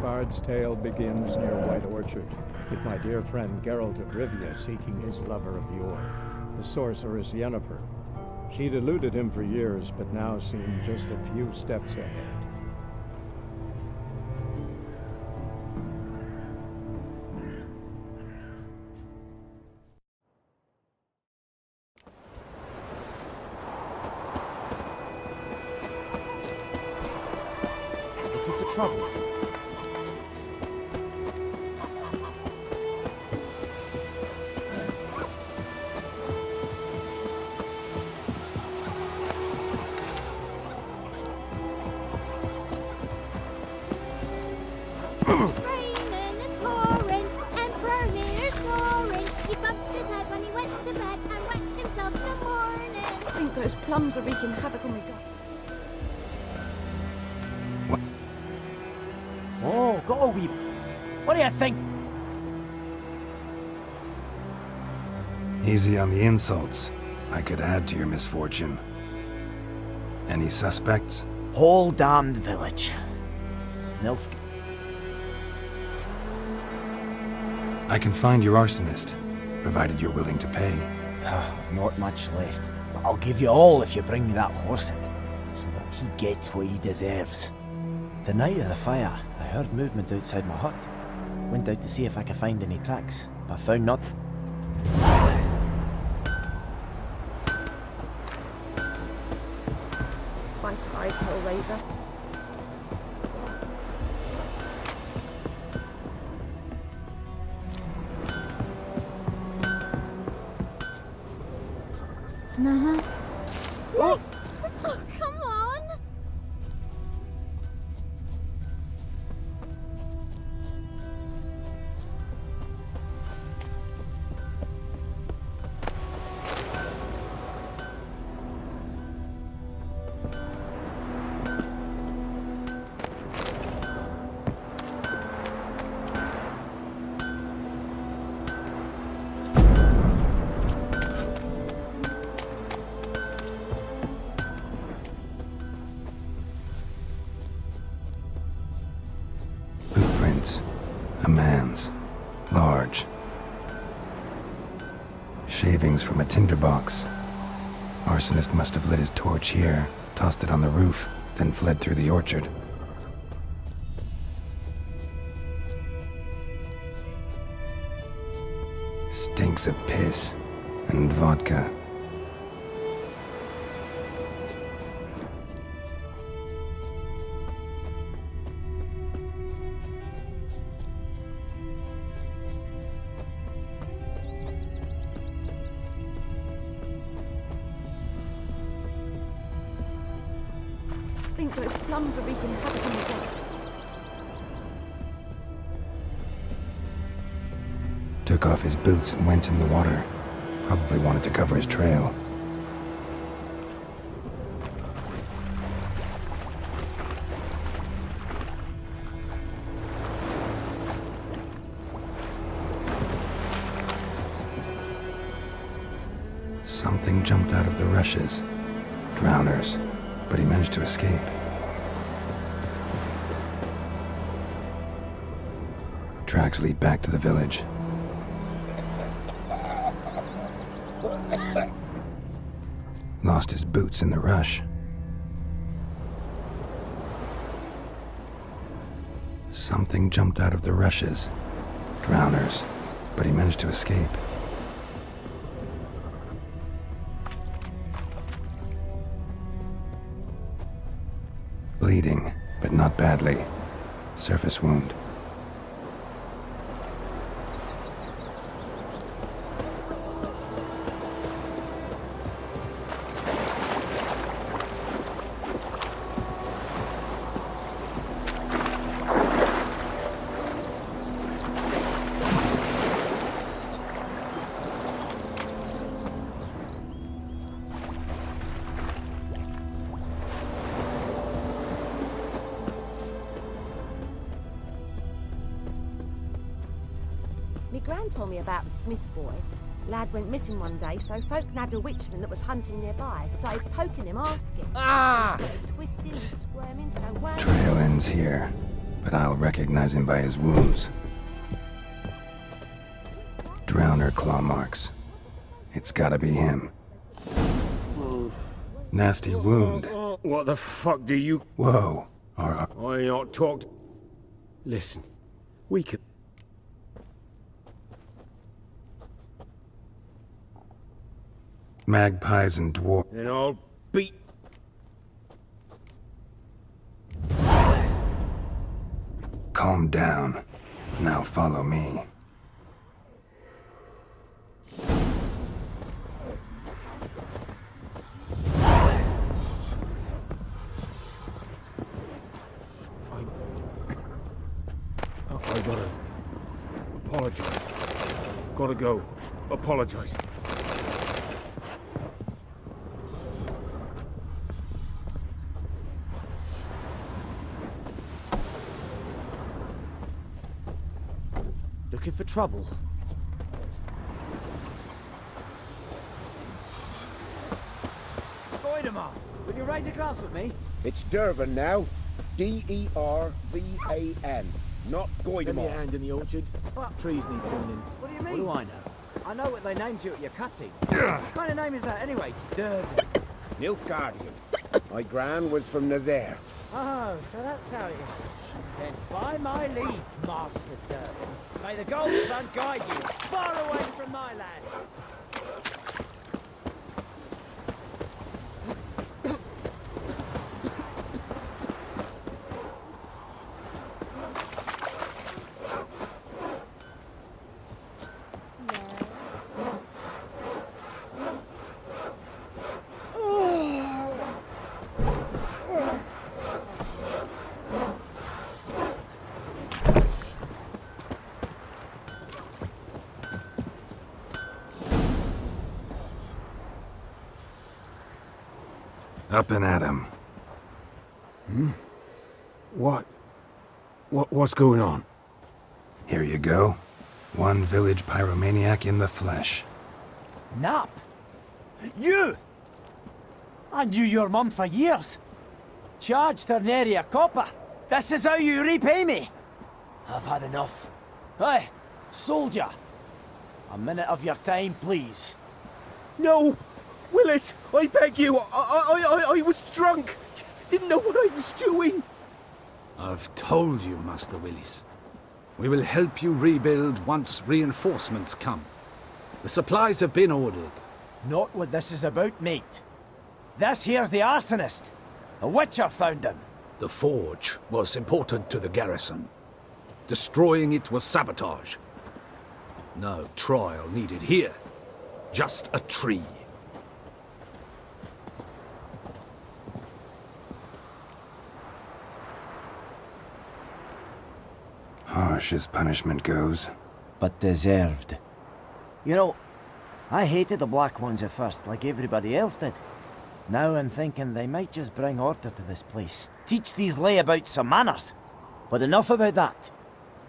bard's tale begins near White Orchard, with my dear friend Geralt of Rivia seeking his lover of yore, the sorceress Yennefer. She'd eluded him for years, but now seemed just a few steps ahead. Looking for trouble. It's raining, it's pouring, Emperor here's snoring. He bumped his head when he went to bed and wet himself in the morning. I think those plums are wreaking havoc on my gut. Oh, got a wee... What do you think? Easy on the insults. I could add to your misfortune. Any suspects? Whole damned village. Nilf. I can find your arsonist, provided you're willing to pay. I've not much left, but I'll give you all if you bring me that horse in, so that he gets what he deserves. The night of the fire, I heard movement outside my hut. Went out to see if I could find any tracks, but found nothing. My pride, Hellraiser. Oh, come on! Footprints. A man's. Large. Shavings from a tinderbox. Arsonist must have lit his torch here, tossed it on the roof, then fled through the orchard. Stinks of piss and vodka. I think those plums are wreaking havoc on my gut. Took off his boots and went in the water. Probably wanted to cover his trail. Something jumped out of the rushes. Drowners. But he managed to escape. Tracks lead back to the village. Lost his boots in the rush. Something jumped out of the rushes. Drowners. But he managed to escape. Bleeding, but not badly. Surface wound. Me gran told me about the Smith's boy. Lad went missing one day, so folk nabbed a witchman that was hunting nearby. Started poking him, asking. Ah! He started twisting and squirming, so well. Trail ends here. but I'll recognize him by his wounds. Drowner claw marks. It's gotta be him. Nasty wound. What the fuck do you... Whoa. I not talked... Listen, we could... Magpies and dwarf. And I'll beat... Calm down. Now follow me. I gotta... apologize. Gotta go. Apologize. Looking for trouble? Goidemar, will you raise a glass with me? It's Durban now. D-E-R-V-A-N. Not Give me a Goidemar. hand in the orchard. Trees need pruning. What do you mean? What do I know? I know what they named you at your cutting. What kind of name is that anyway? Durban. Nilfgaardian. My gran was from Nazaire. Oh, so that's how it is. Then by my leave, Master Durban, may the Gold Sun guide you far away from my land. Up and at him. What's going on? Here you go. One village pyromaniac in the flesh. Nap? You? I knew your mum for years. Charged her nary a copper. This is how you repay me. I've had enough. Hey, soldier. A minute of your time, please. No! Willis! I beg you! I was drunk! Didn't know what I was doing! I've told you, Master Willis. We will help you rebuild once reinforcements come. The supplies have been ordered. Not what this is about, mate. This here's the arsonist. A witcher found him. The forge was important to the garrison. Destroying it was sabotage. No trial needed here. Just a tree. Harsh as punishment goes. But deserved. You know, I hated the Black Ones at first, like everybody else did. Now I'm thinking they might just bring order to this place. Teach these layabouts some manners. But enough about that.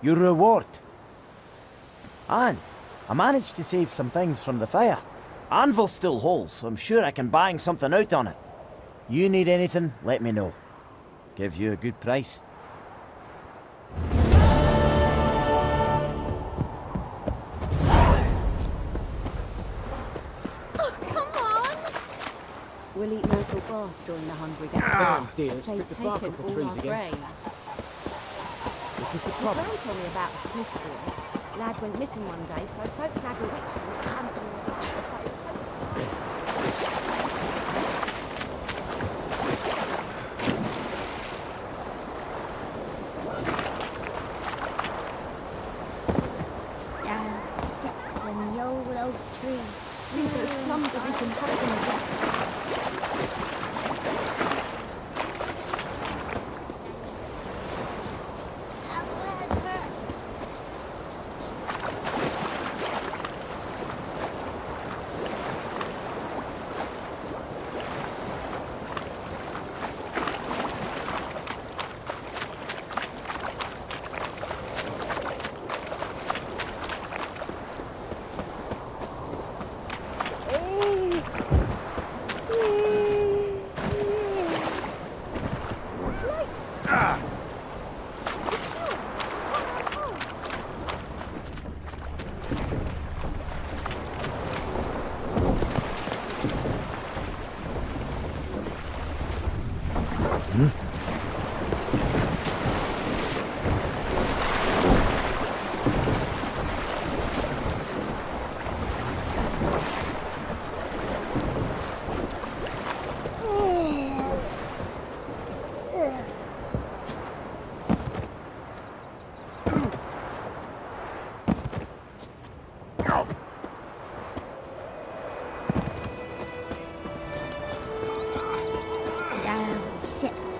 Your reward. And I managed to save some things from the fire. Anvil's still whole, so I'm sure I can bang something out on it. You need anything, let me know. Give you a good price. We'll eat mortal grass during the hungry days. Damn dear, They've stick the bark taken up the all trees our again. grain. Looking for My trouble. gran told me about the Smith boy. Lad went missing one day, so folk nagged a witchman that was hunting him about Down sits in the old oak tree. think those plums are even happening again.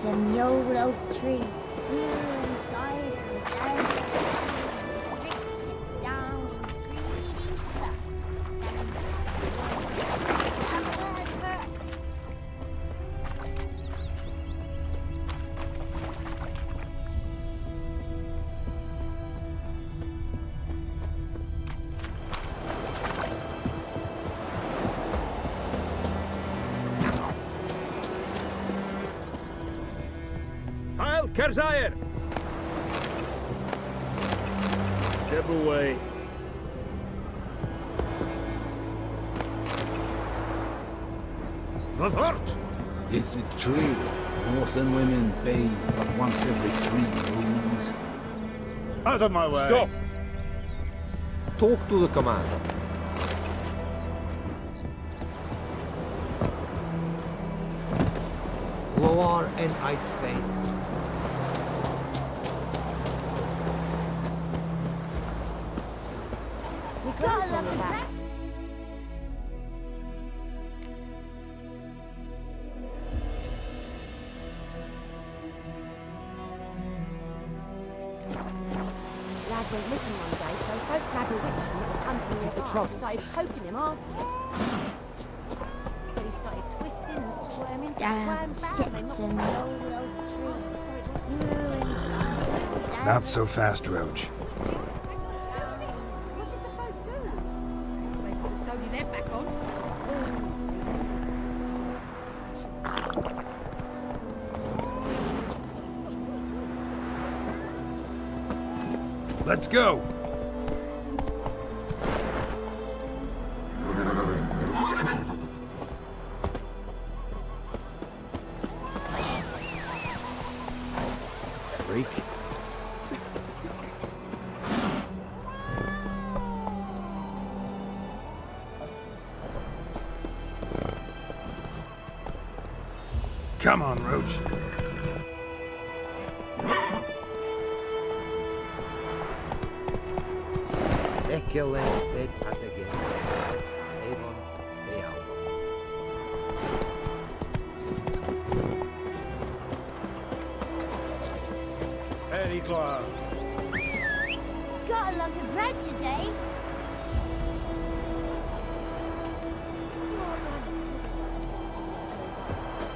sits in the old oak tree. Here inside her dad breaks it down in greedy stuff. And that hurts. Heil Kerzaier! Step away. What? Is it true? Northern women bathe but once every 3 moons? Out of my way! Stop! Talk to the commander. Loar and I'd faint. We Got can't a tell lovely that. breath. Lad went missing one day, so folk nabbed a witchman that was hunting near the trot, started poking him arsehole. Then he started twisting and squirming, Dad sits in the old oak tree. Here inside Not so fast, Roach. Let's go! Freak. Come on, Roach. Very clear. Got a lump of bread today.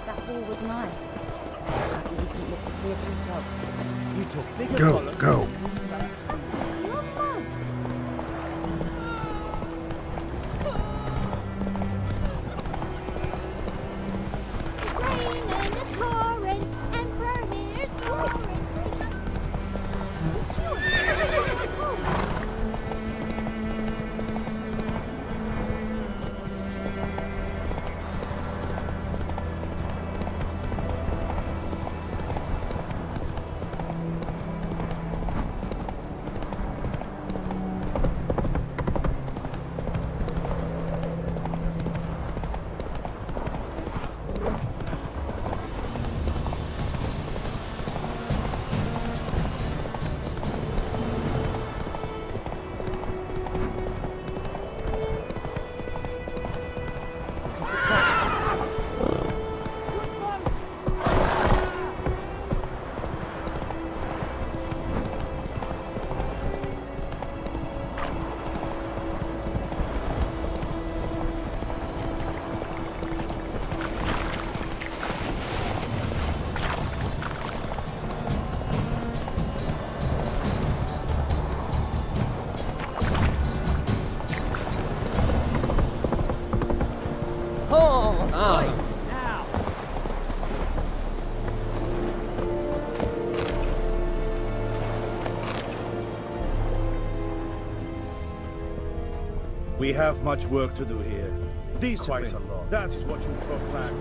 That ball was mine. Lucky he couldn't look to see it himself. You took bigger Go, bollocks. go. It's your mum. It's raining, it's pouring, and Vermeer's snoring. It's your We have much work to do here. Discipline. Quite a lot. That is what you folk lack.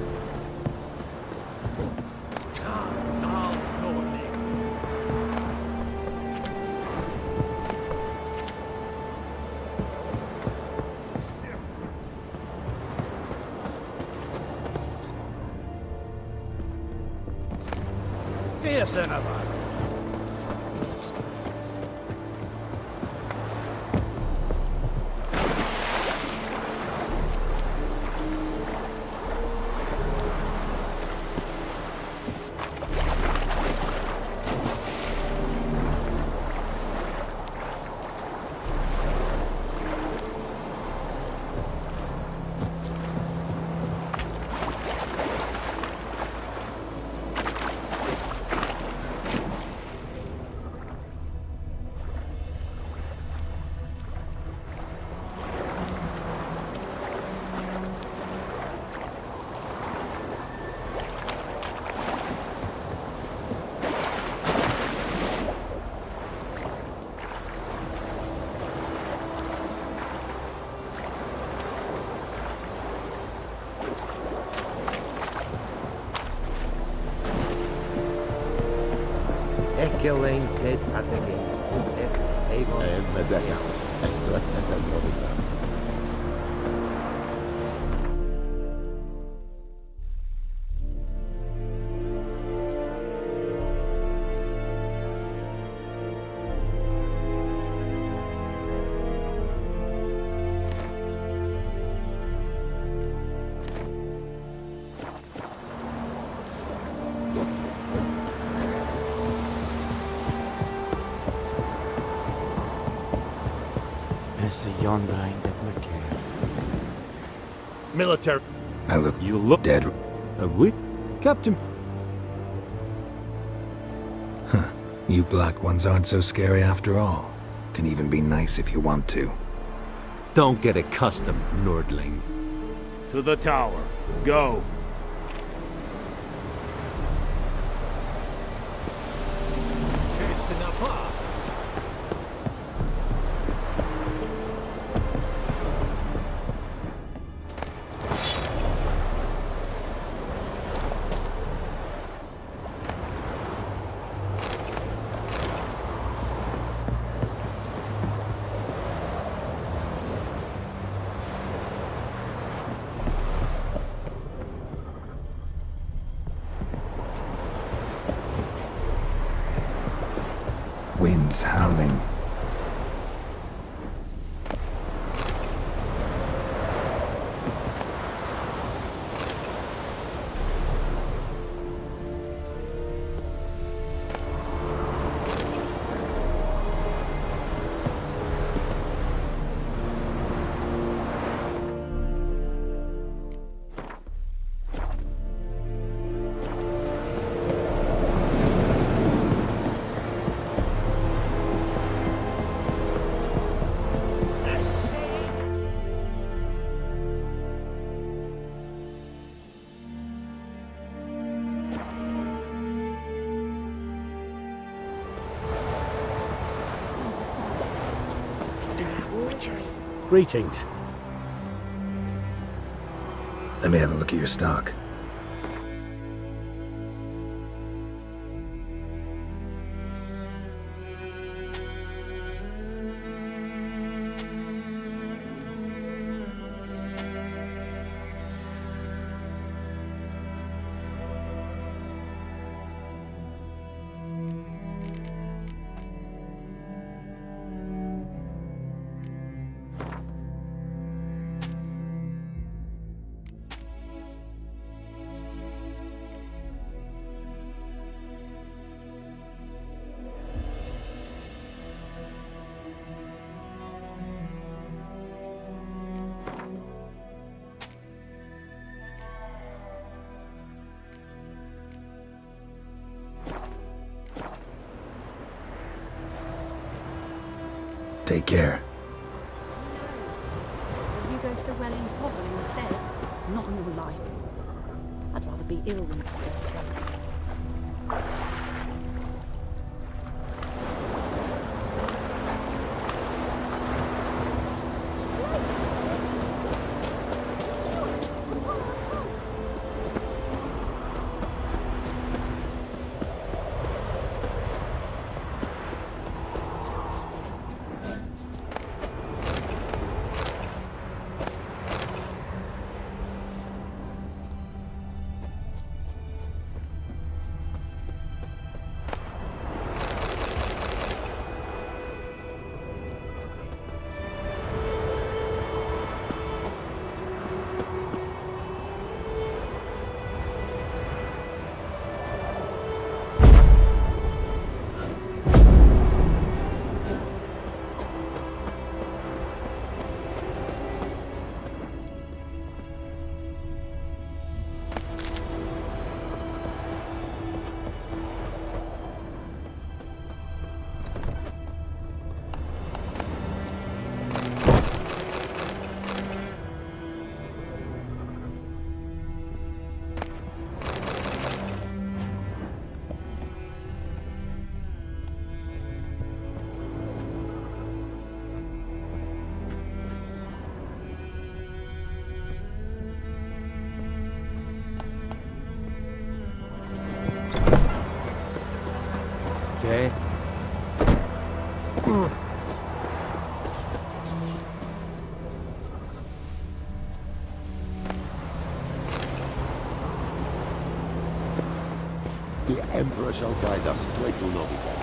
Here's another. Killing Pit at the game. Medeka. Esto es el modelo. It's a yonder ain't the quick here. Military. I look You look dead. we Captain. You black ones aren't so scary after all. Can even be nice if you want to. Don't get accustomed, Nordling. To the tower. Go. Winds howling. Greetings. Let me have a look at your stock. Take care. You go to the well in Hovel instead. Not in your life. I'd rather be ill than serve. eh? The Emperor shall guide us straight to Novigrad.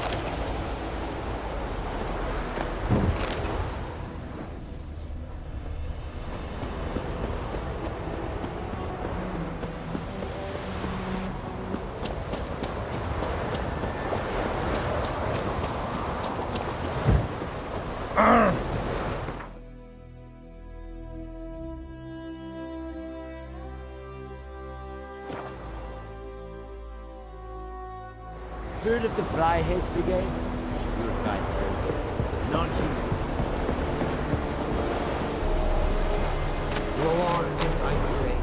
Heard of the Fryhead Brigade? Your guide says not human. Go on, I'm great.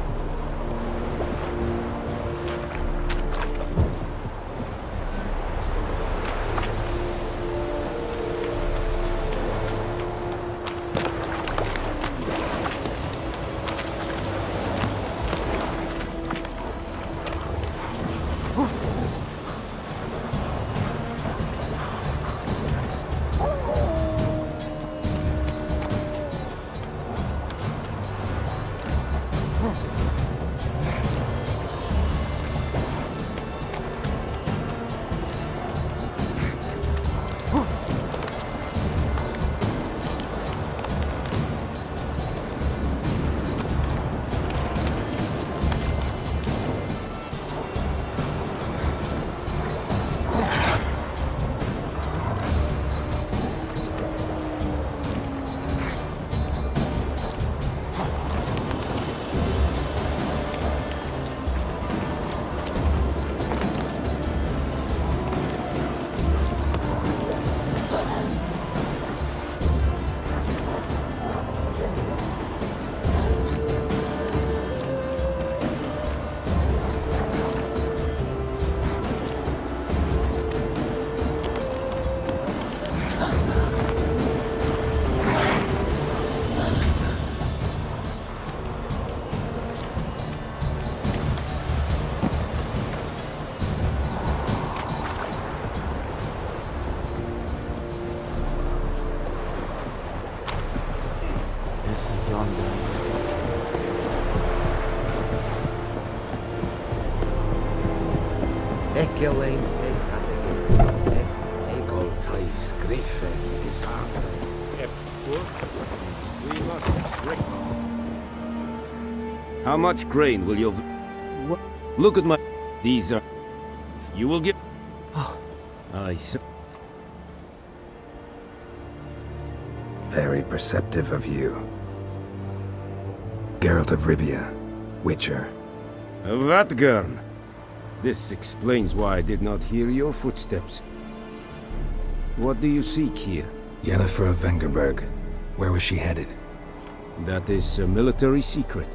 Ekelain Egol tais griffin is We must break. How much grain will you... Look at my... These are... You will get... I see. Very perceptive of you. Geralt of Rivia, Witcher. Vatgern. This explains why I did not hear your footsteps. What do you seek here? Yennefer of Vengerberg. Where was she headed? That is a military secret.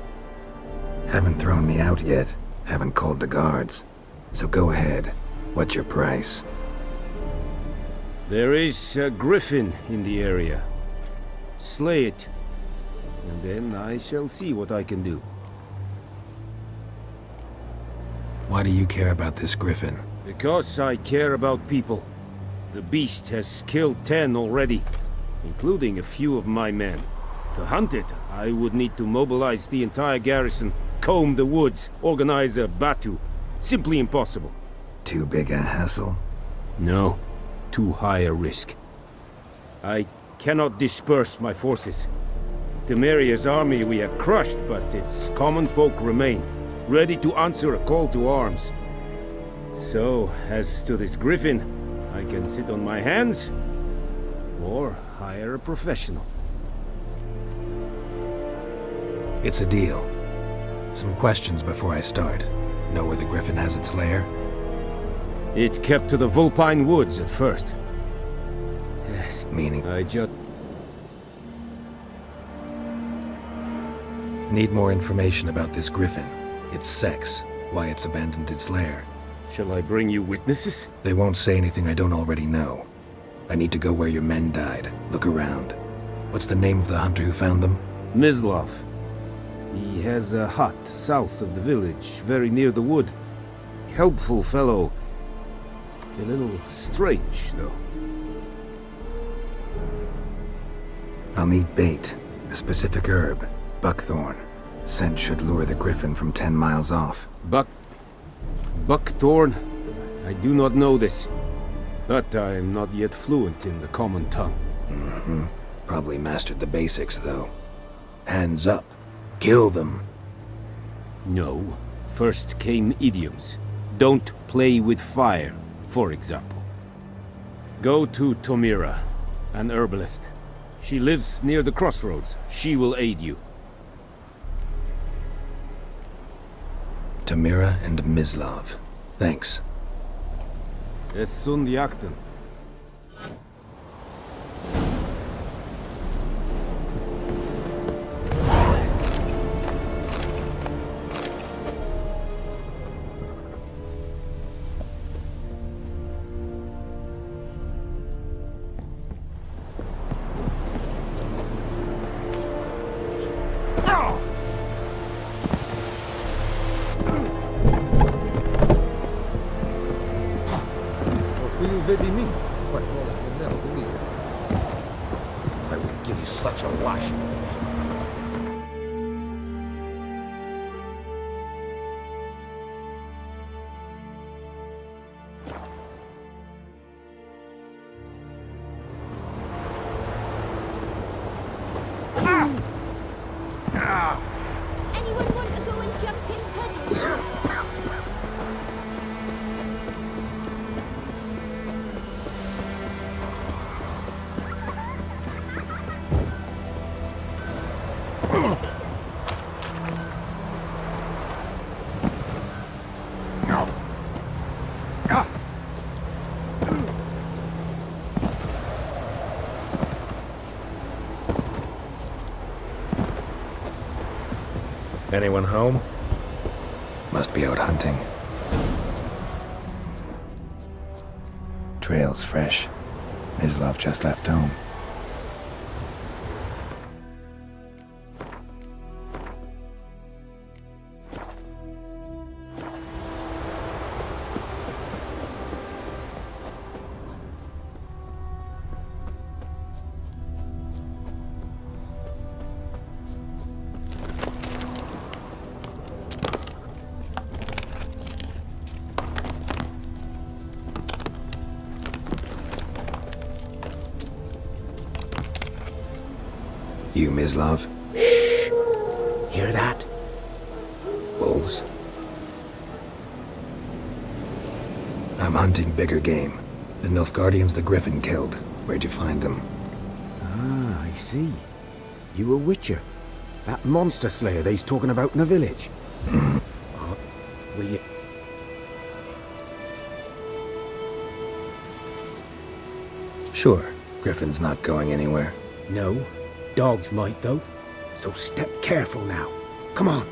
Haven't thrown me out yet. Haven't called the guards. So go ahead. What's your price? There is a griffin in the area. Slay it, and then I shall see what I can do. Why do you care about this griffin? Because I care about people. The beast has killed 10 already, including a few of my men. To hunt it, I would need to mobilize the entire garrison, comb the woods, organize a batu. Simply impossible. Too big a hassle? No, too high a risk. I cannot disperse my forces. Temeria's army we have crushed, but its common folk remain, ready to answer a call to arms. So, as to this griffin, I can sit on my hands, or hire a professional. It's a deal. Some questions before I start. Know where the griffin has its lair? It kept to the Vulpine Woods at first. Yes, Meaning? I just... Need more information about this griffin. Its sex, why it's abandoned its lair. Shall I bring you witnesses? They won't say anything I don't already know. I need to go where your men died. Look around. What's the name of the hunter who found them? Mislov. He has a hut south of the village, very near the wood. Helpful fellow. A little strange, though. I'll need bait, a specific herb, buckthorn. Scent should lure the griffin from 10 miles off. Buckthorn? I do not know this. But I am not yet fluent in the common tongue. Mm-hmm. Probably mastered the basics, though. Hands up. Kill them. No. First came idioms. Don't play with fire, for example. Go to Tomira, an herbalist. She lives near the crossroads. She will aid you. Tamira and Mislav. Thanks. Es sunt jakten. I will give you such a washing. Anyone want to go and jump in puddles? Anyone home? Must be out hunting. Trail's fresh. Mislav just left home. You, Mislav? Hear that? Wolves? I'm hunting bigger game. The Nilfgaardians the Griffin killed. Where'd you find them? Ah, I see. You a witcher. That monster slayer they's talking about in the village. Will you... Sure. Griffin's not going anywhere. No. Dogs might, though. So step careful now. Come on.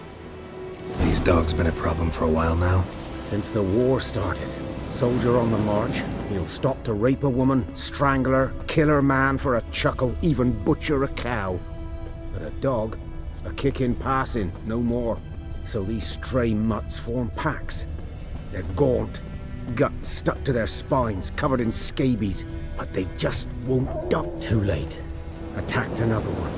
These dogs been a problem for a while now. Since the war started. Soldier on the march. He'll stop to rape a woman, strangle her, kill her man for a chuckle, even butcher a cow. But a dog, a kick in passing, no more. So these stray mutts form packs. They're gaunt, guts stuck to their spines, covered in scabies, but they just won't duck. Too late. Attacked another one.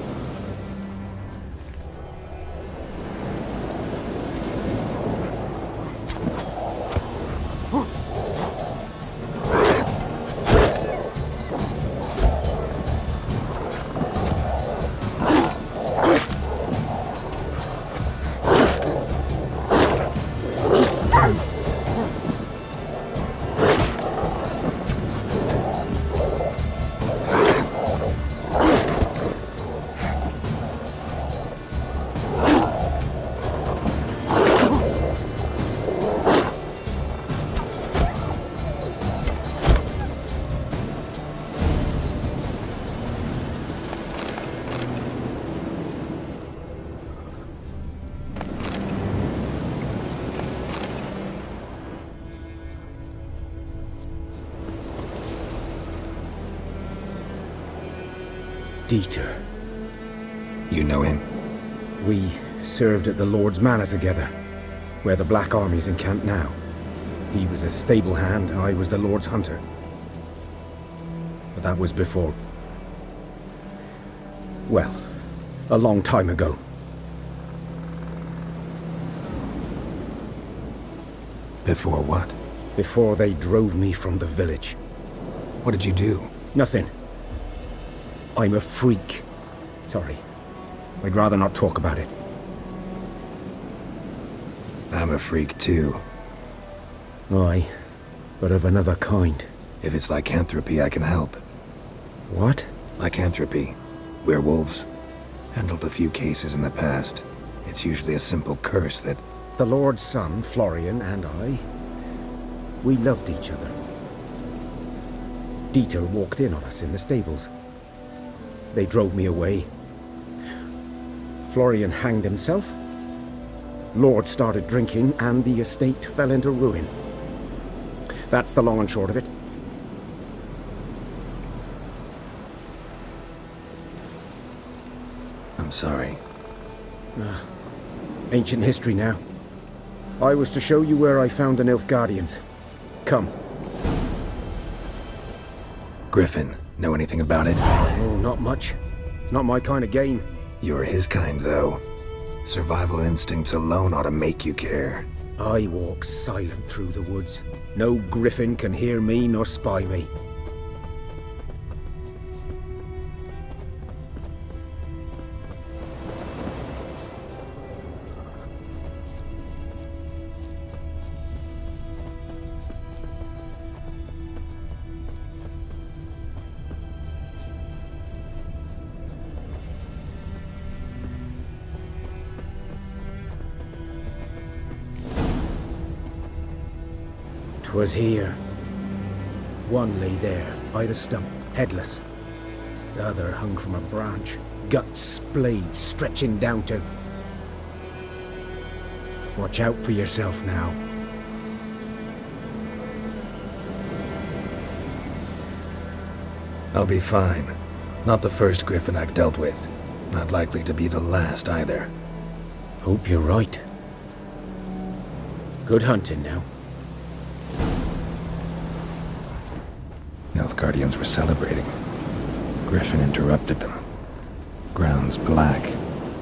Dieter. You know him? We served at the Lord's Manor together, where the Black Army's encamped now. He was a stable hand, I was the Lord's hunter. But that was before... well, a long time ago. Before what? Before they drove me from the village. What did you do? Nothing. I'm a freak. Sorry. I'd rather not talk about it. I'm a freak too. Aye, but of another kind. If it's lycanthropy, I can help. What? Lycanthropy. Werewolves. Handled a few cases in the past. It's usually a simple curse that... The Lord's son, Florian, and I, we loved each other. Dieter walked in on us in the stables. They drove me away. Florian hanged himself. Lord started drinking, and the estate fell into ruin. That's the long and short of it. I'm sorry. Ancient history now. I was to show you where I found the Nilfgaardians. Come. Griffin, know anything about it? Oh, not much. It's not my kind of game. You're his kind, though. Survival instincts alone ought to make you care. I walk silent through the woods. No griffin can hear me nor spy me. Was here. One lay there, by the stump, headless. The other hung from a branch, guts splayed, stretching down to... Watch out for yourself now. I'll be fine. Not the first griffin I've dealt with. Not likely to be the last either. Hope you're right. Good hunting now. Nilfgaardians were celebrating. Griffin interrupted them. Grounds black,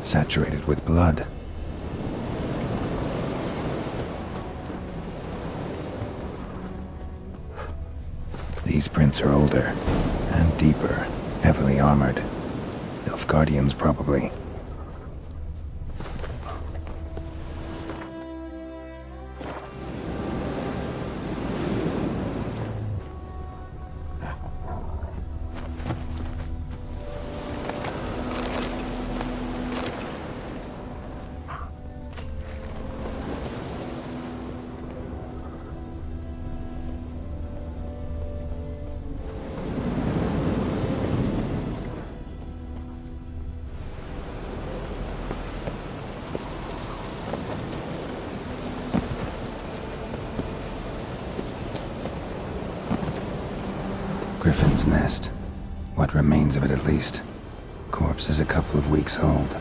saturated with blood. These prints are older, and deeper, heavily armored. Nilfgaardians, probably. Griffin's nest. What remains of it, at least. Corpse is a couple of weeks old.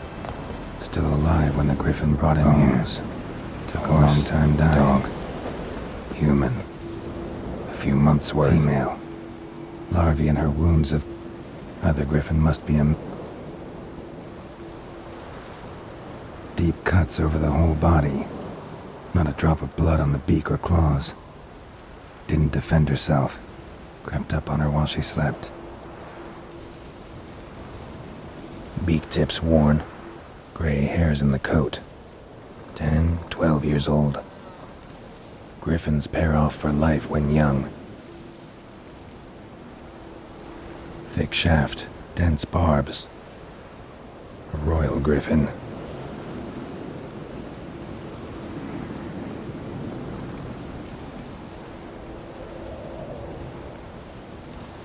Still alive when the Griffin brought him here. Took a long time dying. Dog. Human. A few months worth. Female. Larvae in her wounds of... Other Griffin must be a... Deep cuts over the whole body. Not a drop of blood on the beak or claws. Didn't defend herself. Crept up on her while she slept. Beak tips worn. Gray hairs in the coat. 10, 12 years old. Griffins pair off for life when young. Thick shaft, dense barbs. A royal griffin.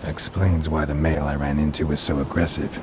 Explains why the male I ran into was so aggressive.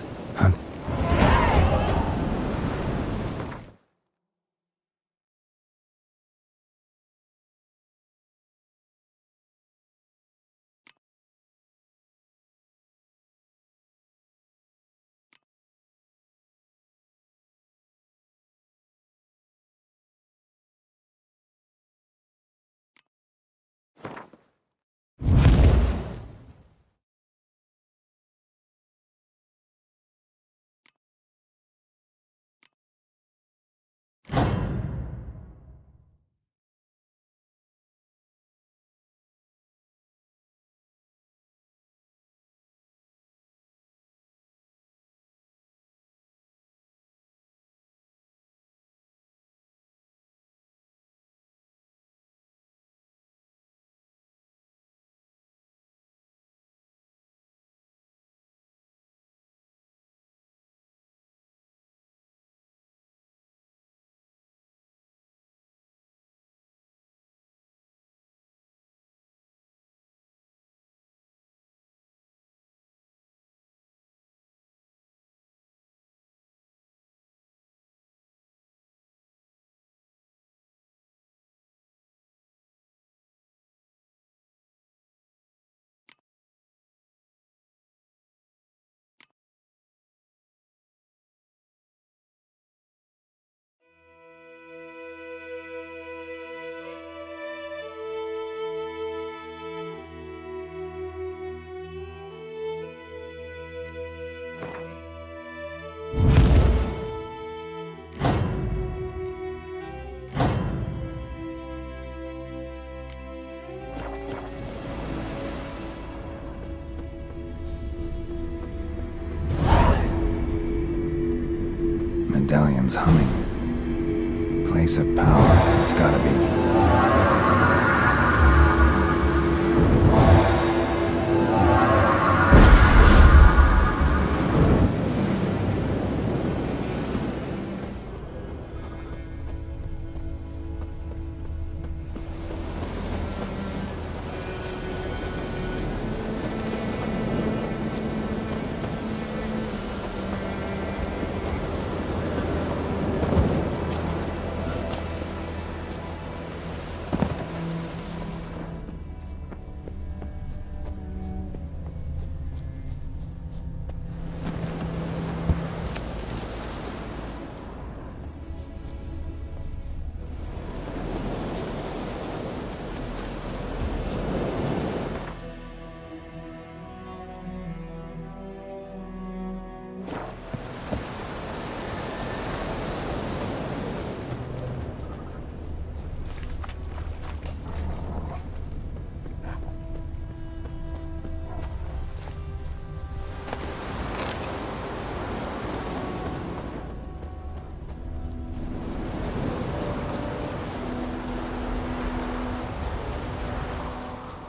medallion's humming. Place of power, it's gotta be.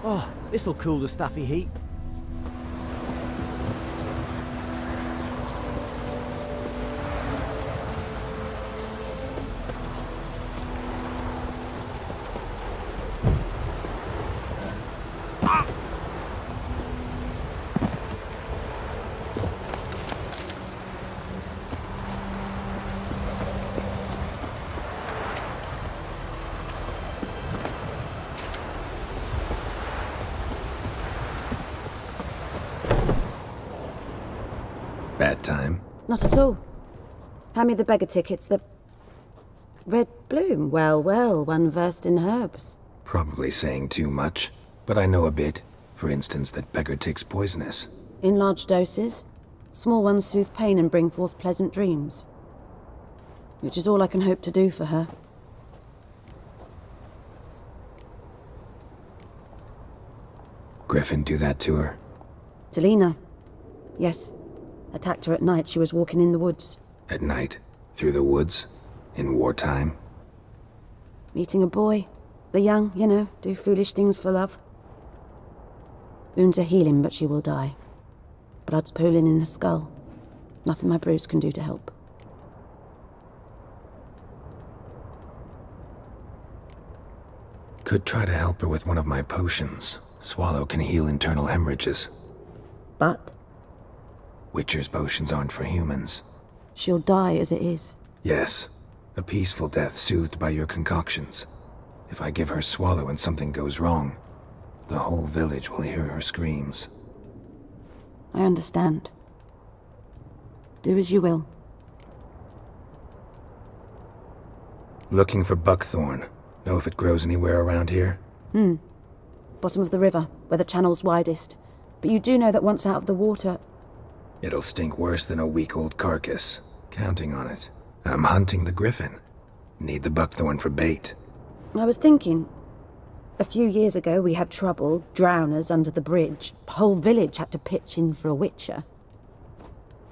Oh, this'll cool the stuffy heat. Bad time? Not at all. Hand me the beggar tickets, the... Red bloom. Well, well, one versed in herbs. Probably saying too much, but I know a bit. For instance, that beggar tick's poisonous. In large doses. Small ones soothe pain and bring forth pleasant dreams. Which is all I can hope to do for her. Griffin do that to her? Delina. Yes. Attacked her at night. She was walking in the woods. At night? Through the woods? In wartime? Meeting a boy. The young, you know, do foolish things for love. Wounds are healing, but she will die. Blood's pooling in her skull. Nothing my bruise can do to help. Could try to help her with one of my potions. Swallow can heal internal hemorrhages. But Witcher's potions aren't for humans. she'll die as it is. Yes. A peaceful death soothed by your concoctions. If I give her Swallow and something goes wrong, the whole village will hear her screams. I understand. Do as you will. Looking for buckthorn. Know if it grows anywhere around here? Bottom of the river, where the channel's widest. But you do know that once out of the water... It'll stink worse than a week-old carcass. Counting on it. I'm hunting the griffin. Need the buckthorn for bait. I was thinking... A few years ago we had trouble, drowners under the bridge. Whole village had to pitch in for a witcher.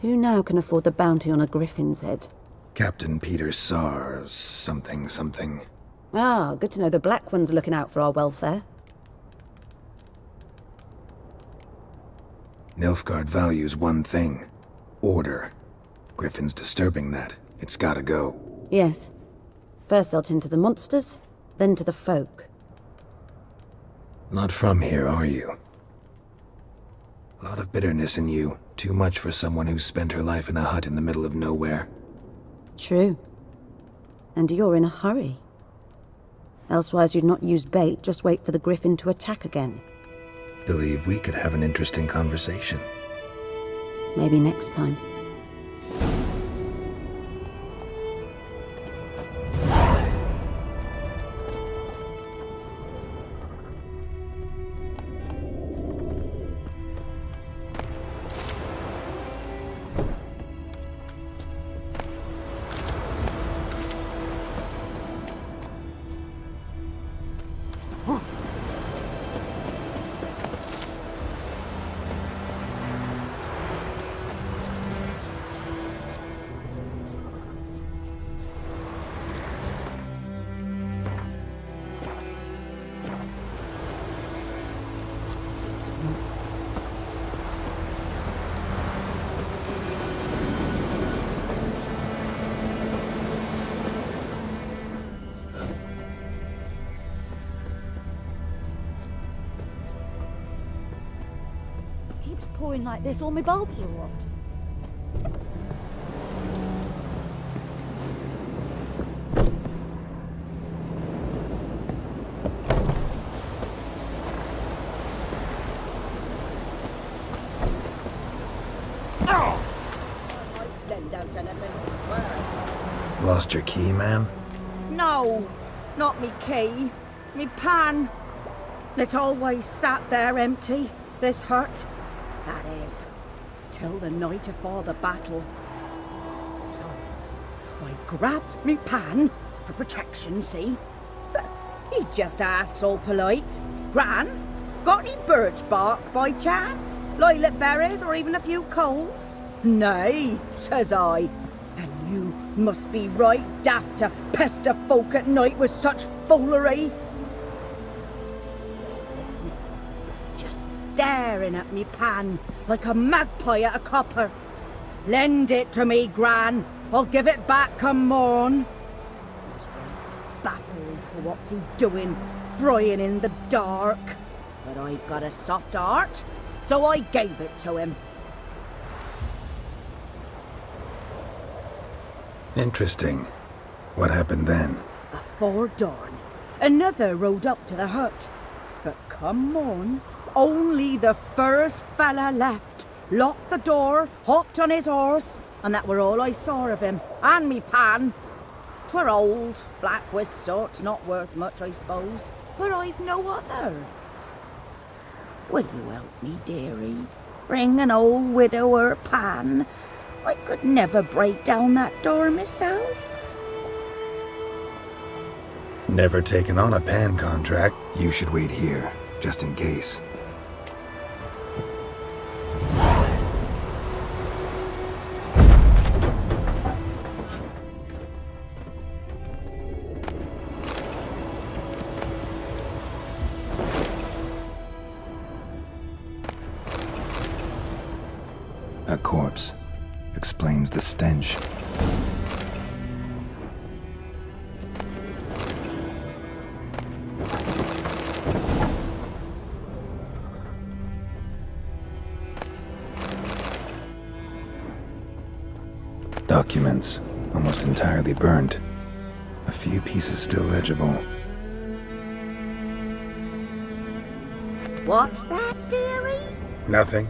Who now can afford the bounty on a griffin's head? Captain Peter Sars, something. Ah, good to know the Black One's looking out for our welfare. Nilfgaard values one thing. Order. Griffin's disturbing that. It's gotta go. Yes. First they'll tend to the monsters, then to the folk. Not from here, are you? A lot of bitterness in you. Too much for someone who's spent her life in a hut in the middle of nowhere. True. And you're in a hurry. Elsewise you'd not use bait, just wait for the griffin to attack again. Believe we could have an interesting conversation. Maybe next time. It's pouring like this, all my bulbs are what? Lost your key, ma'am? No, not me key. Me pan. It's always sat there empty, this hut. That is, till the night afore the battle. So, I grabbed me pan for protection, see? But he just asks all polite. Gran, got any birch bark by chance? Lilac berries or even a few coals? Nay, says I. And you must be right daft to pester folk at night with such foolery. I sees he ain't listening, just staring at me pan like a magpie at a copper. Lend it to me, Gran. I'll give it back come morn. He's right baffled for what's he doing, frying in the dark. But I've got a soft heart, so I gave it to him. Interesting. What happened then? Afore dawn, another rode up to the hut. But come on, only the first fella left, locked the door, hopped on his horse, and that were all I saw of him, and me pan. 'Twere old, black with soot, not worth much, I suppose, but I've no other. Will you help me, dearie? Bring an old widower pan. I could never break down that door myself. Never taken on a pan contract. You should wait here, just in case. A corpse. Explains the stench. Documents, almost entirely burnt. A few pieces still legible. What's that, dearie? Nothing.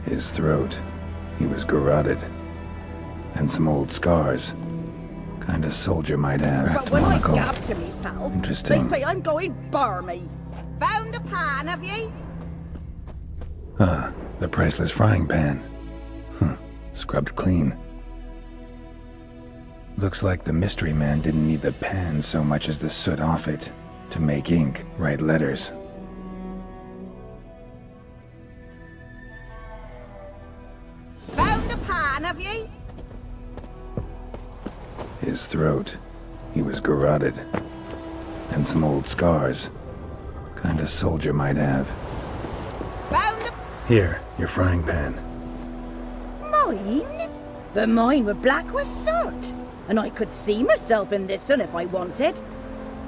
His throat. He was garroted. And some old scars. Kind of soldier might have. But when I Monocle. gab to myself, Interesting. they say I'm going barmy. Found the pan, have ye? Ah, the priceless frying pan. Scrubbed clean. Looks like the mystery man didn't need the pan so much as the soot off it to make ink, write letters. Found the pan, have ye? His throat. He was garroted. And some old scars. Kind of soldier might have. Found the... Here, your frying pan. Mine? But mine were black with soot. And I could see myself in this one if I wanted.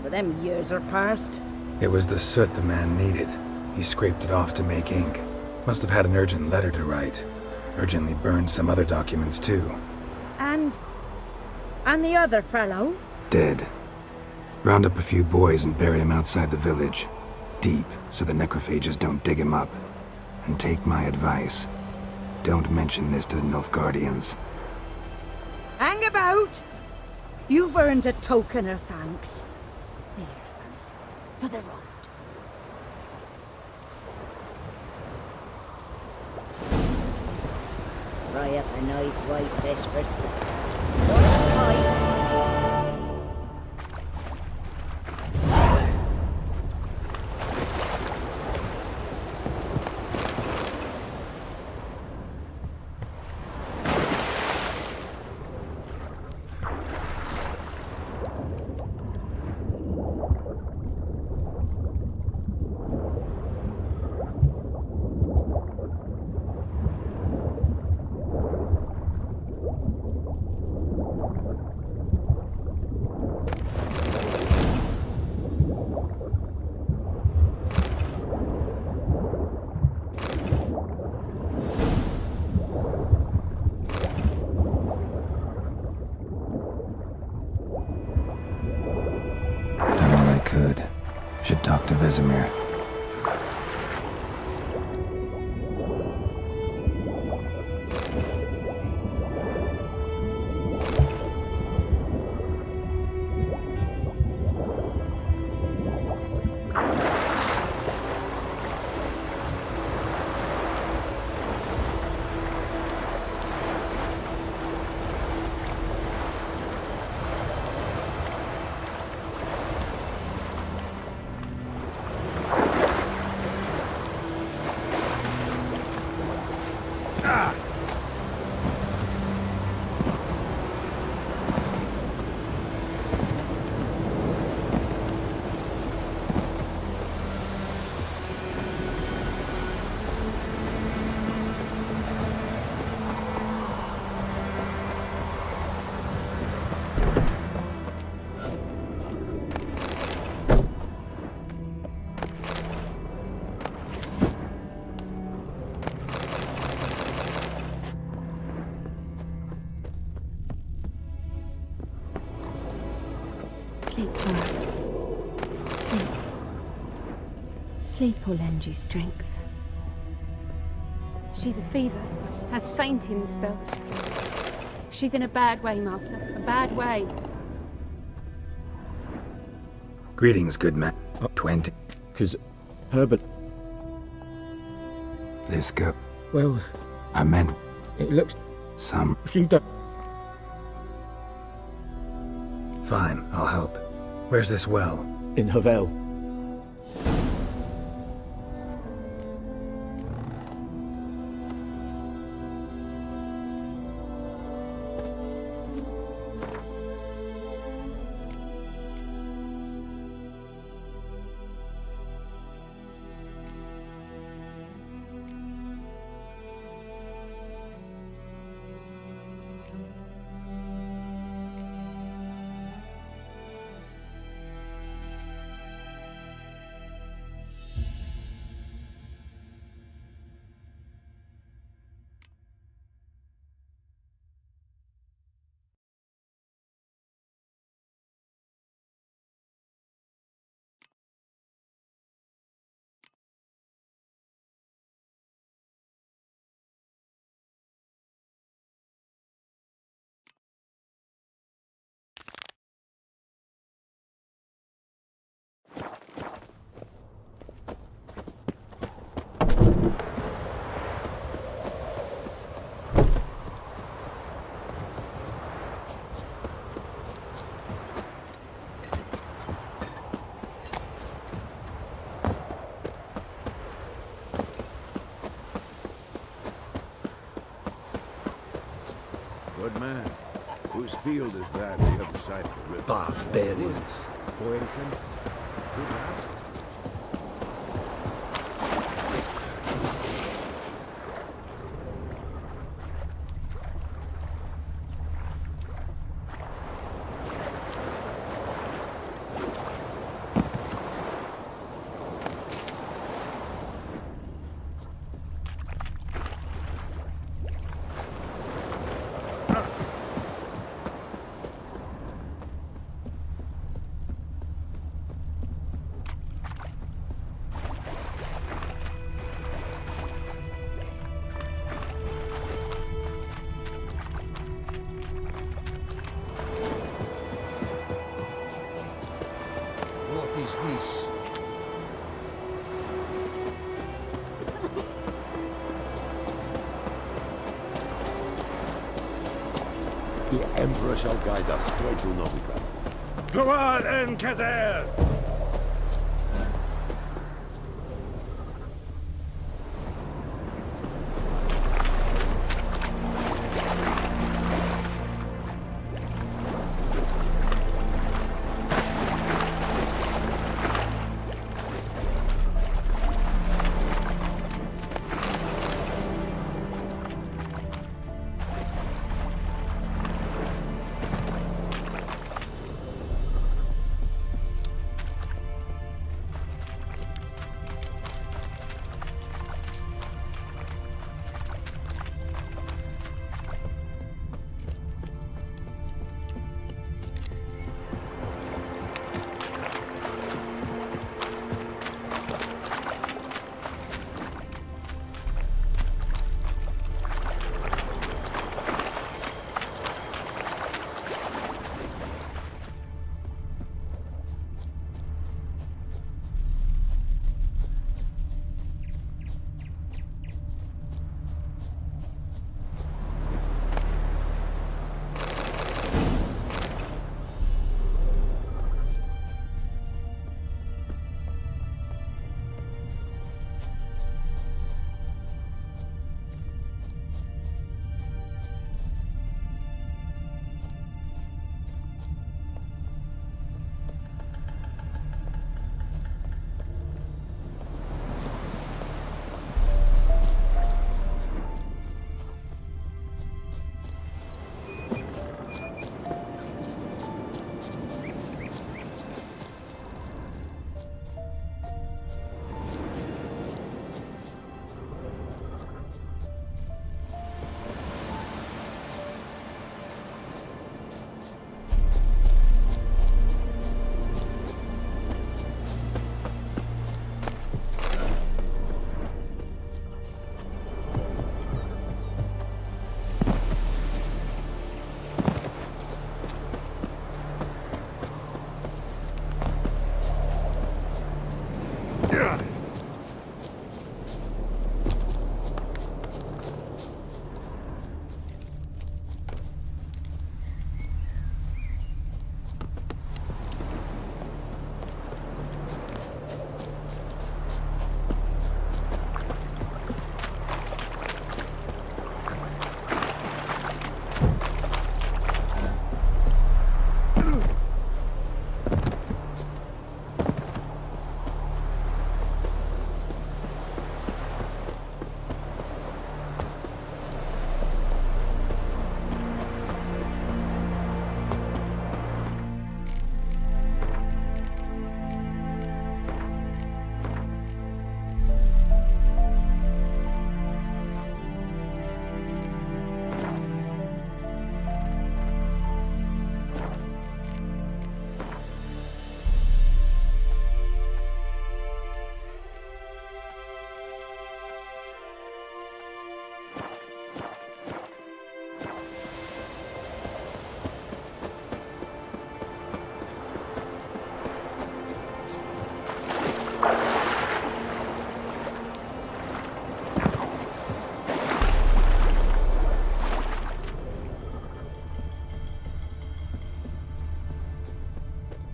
But them years are past. It was the soot the man needed. He scraped it off to make ink. Must have had an urgent letter to write. Urgently burned some other documents too. And the other fellow? Dead. Round up a few boys and bury him outside the village. Deep, so the necrophages don't dig him up. And take my advice. Don't mention this to the Nilfgaardians. Hang about! You've earned a token of thanks. Here, son, for the road. Fry up a nice white fish for supper. One time. could. Should talk to Vesemir. Sleep, child. Sleep. Sleep will lend you strength. She's a fever, has fainting spells. She's in a bad way, Master. A bad way. Greetings, good man. 20. 'Cause Herbert... This go. Well, I meant it looks... some. If you don't... Fine, I'll help. Where's this well? In Havel. Good man. Whose field is that on the other side of the river? Barbarians. Boy clinics. Good man. What is this? The Emperor shall guide us straight to Novigrad. Gloire and Kazer!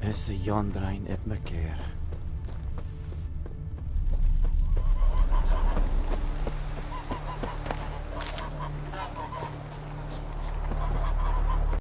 Is the yondrain ip me care.